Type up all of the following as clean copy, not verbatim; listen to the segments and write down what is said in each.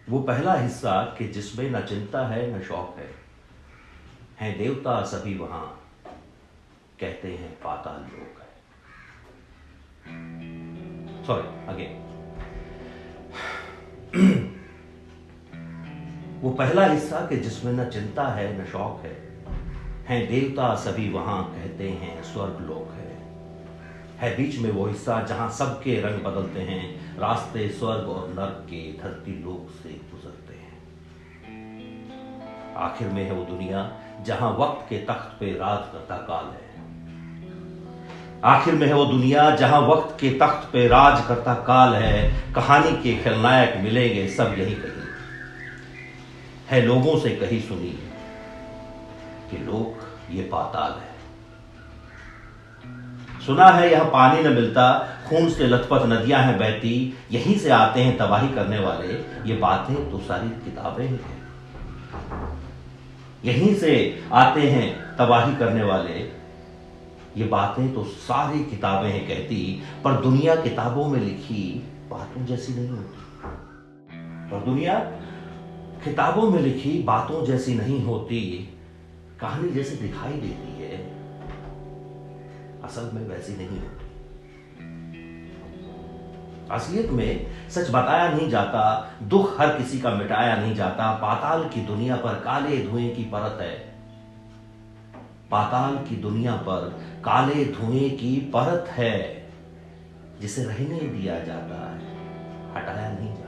वो पहला हिस्सा कि जिसमें न चिंता है न शौक है देवता सभी वहां, कहते हैं पाताल लोक है। Sorry again. वो पहला हिस्सा कि जिसमें न चिंता है न शौक है देवता सभी वहां, कहते हैं स्वर्ग लोक है बीच में वो हिस्सा जहां सबके रंग बदलते हैं, रास्ते स्वर्ग और नर्क के धरती लोक से गुजरते हैं। आखिर में है वो दुनिया जहां वक्त के तख्त पे राज करता काल है। आखिर में है वो दुनिया जहां वक्त के तख्त पे राज करता काल है। कहानी के खलनायक मिलेंगे सब यही कहीं, है लोगों से कही सुनी कि लोक ये पाताल है। सुना है यह पानी न मिलता, खून से लथपथ नदियां हैं बहती, यहीं से आते हैं तबाही करने वाले, ये बातें तो सारी किताबें ही हैं। यहीं से आते हैं तबाही करने वाले, ये बातें तो सारी किताबें हैं कहती, पर दुनिया किताबों में लिखी बातों जैसी नहीं होती। पर दुनिया किताबों में लिखी बातों जैसी नहीं होती, कहानी जैसी दिखाई देती है, असल में वैसी नहीं होती। असलियत में सच बताया नहीं जाता, दुख हर किसी का मिटाया नहीं जाता। पाताल की दुनिया पर काले धुएं की परत है, पाताल की दुनिया पर काले धुएं की परत है, जिसे रहने दिया जाता है, हटाया नहीं जाता।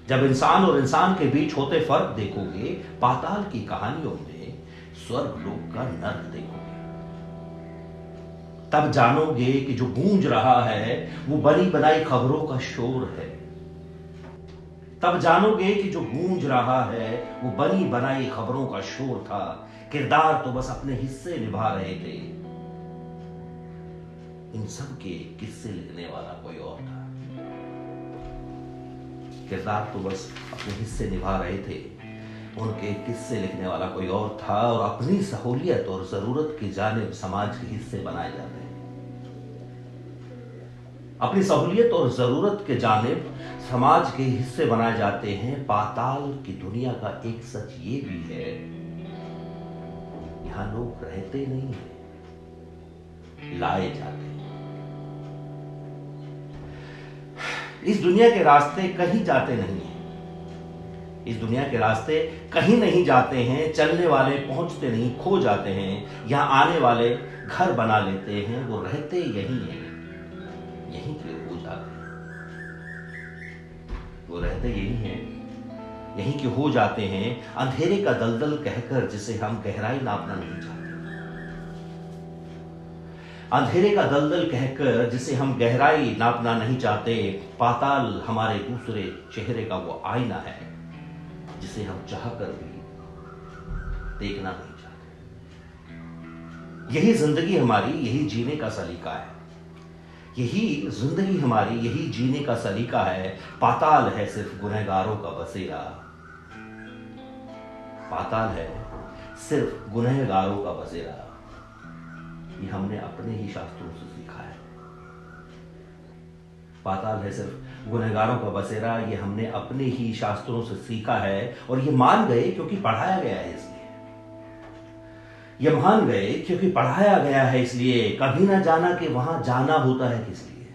जब इंसान और इंसान के बीच होते फर्क देखोगे, पाताल की कहानियों में स्वर्ग लोक का नर्क देखोगे, तब जानोगे कि जो गूंज रहा है वो बनी बनाई खबरों का शोर है। तब जानोगे कि जो गूंज रहा है वो बनी बनाई खबरों का शोर था। किरदार तो बस अपने हिस्से निभा रहे थे, इन सब के किस्से लिखने वाला कोई और था। किरदार तो बस अपने हिस्से निभा रहे थे, उनके किस्से लिखने वाला कोई और था, और अपनी सहूलियत और जरूरत की जानिब समाज के हिस्से बनाए जाते हैं। अपनी सहूलियत और जरूरत के जानिब समाज के हिस्से बनाए जाते हैं। पाताल की दुनिया का एक सच ये भी है, यहां लोग रहते नहीं हैं, लाए जाते हैं। इस दुनिया के रास्ते कहीं जाते नहीं हैं, इस दुनिया के रास्ते कहीं नहीं जाते हैं। चलने वाले पहुंचते नहीं, खो जाते हैं। यहां आने वाले घर बना लेते हैं, वो रहते यहीं हैं, यहीं के हो जाते हैं। वो रहते यहीं हैं, यहीं के हो जाते हैं। अंधेरे का दलदल कहकर जिसे हम गहराई नापना नहीं चाहते, अंधेरे का दलदल कहकर जिसे हम गहराई नापना नहीं चाहते। पाताल हमारे दूसरे चेहरे का वो आईना है, जिसे हम चाहकर भी देखना नहीं चाहते। यही जिंदगी हमारी, यही जीने का सलीका है, यही जिंदगी हमारी, यही जीने का सलीका है। पाताल है सिर्फ गुनहगारों का बसेरा, पाताल है सिर्फ गुनहगारों का बसेरा। ये हमने अपने ही शास्त्रों से सीखा है। पाताल है सिर्फ गुनहगारों का बसेरा, ये हमने अपने ही शास्त्रों से सीखा है, और ये मान गए क्योंकि पढ़ाया गया है इसलिए। ये मान गए क्योंकि पढ़ाया गया है इसलिए। कभी ना जाना कि वहां जाना होता है किस लिए,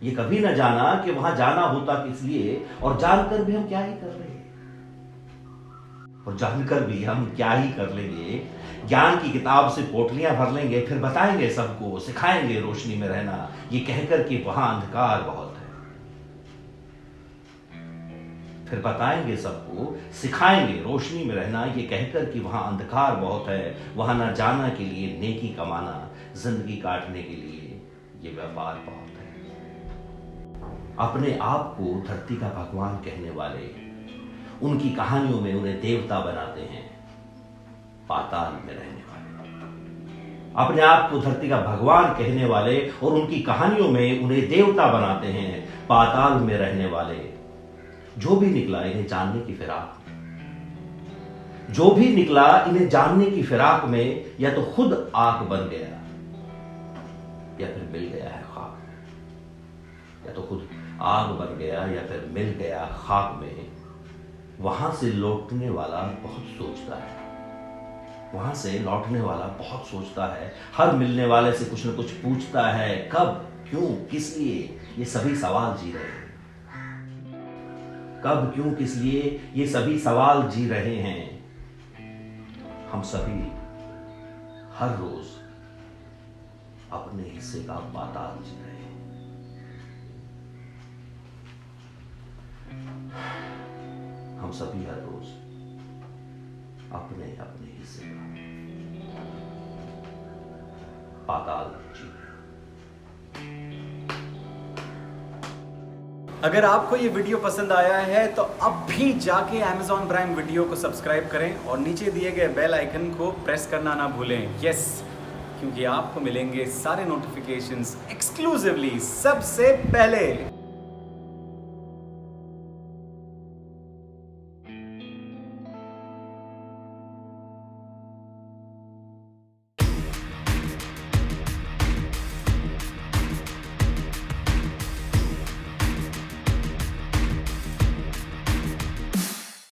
ये कभी ना जाना कि वहां जाना होता किस लिए, और जानकर भी हम क्या ही कर लेंगे, और जानकर भी हम क्या ही कर लेंगे। ज्ञान की किताब से पोटलियां भर लेंगे, फिर बताएंगे सबको, सिखाएंगे रोशनी में रहना, ये कहकर कि वहां अंधकार बहुत है। फिर बताएंगे सबको, सिखाएंगे रोशनी में रहना, ये कहकर कि वहां अंधकार बहुत है। वहां न जाना के लिए नेकी कमाना, जिंदगी काटने के लिए ये व्यापार बहुत है। अपने आप को धरती का भगवान कहने वाले उनकी कहानियों में उन्हें देवता बनाते हैं, पाताल में रहने वाले। अपने आप को धरती का भगवान कहने वाले और उनकी कहानियों में उन्हें देवता बनाते हैं, पाताल में रहने वाले। जो भी निकला इन्हें जानने की फिराक में, जो भी निकला इन्हें जानने की फिराक में, या तो खुद आग बन गया या फिर मिल गया है ख्वाब। या तो खुद आग बन गया या फिर मिल गया खाक में, वहां से लौटने वाला बहुत सोचता है। वहां से लौटने वाला बहुत सोचता है, हर मिलने वाले से कुछ न कुछ पूछता है, कब, क्यों, किस लिए, ये सभी सवाल जी रहे हैं। कब, क्यों, किस लिए, ये सभी सवाल जी रहे हैं। हम सभी हर रोज अपने हिस्से का पाताल जी रहे हैं। हम सभी हर रोज अपने अपने हिस्से का पाताल जी रहे हैं। अगर आपको ये वीडियो पसंद आया है तो अब भी जाके Amazon प्राइम वीडियो को सब्सक्राइब करें और नीचे दिए गए बेल आइकन को प्रेस करना ना भूलें। यस, क्योंकि आपको मिलेंगे सारे नोटिफिकेशंस एक्सक्लूसिवली सबसे पहले।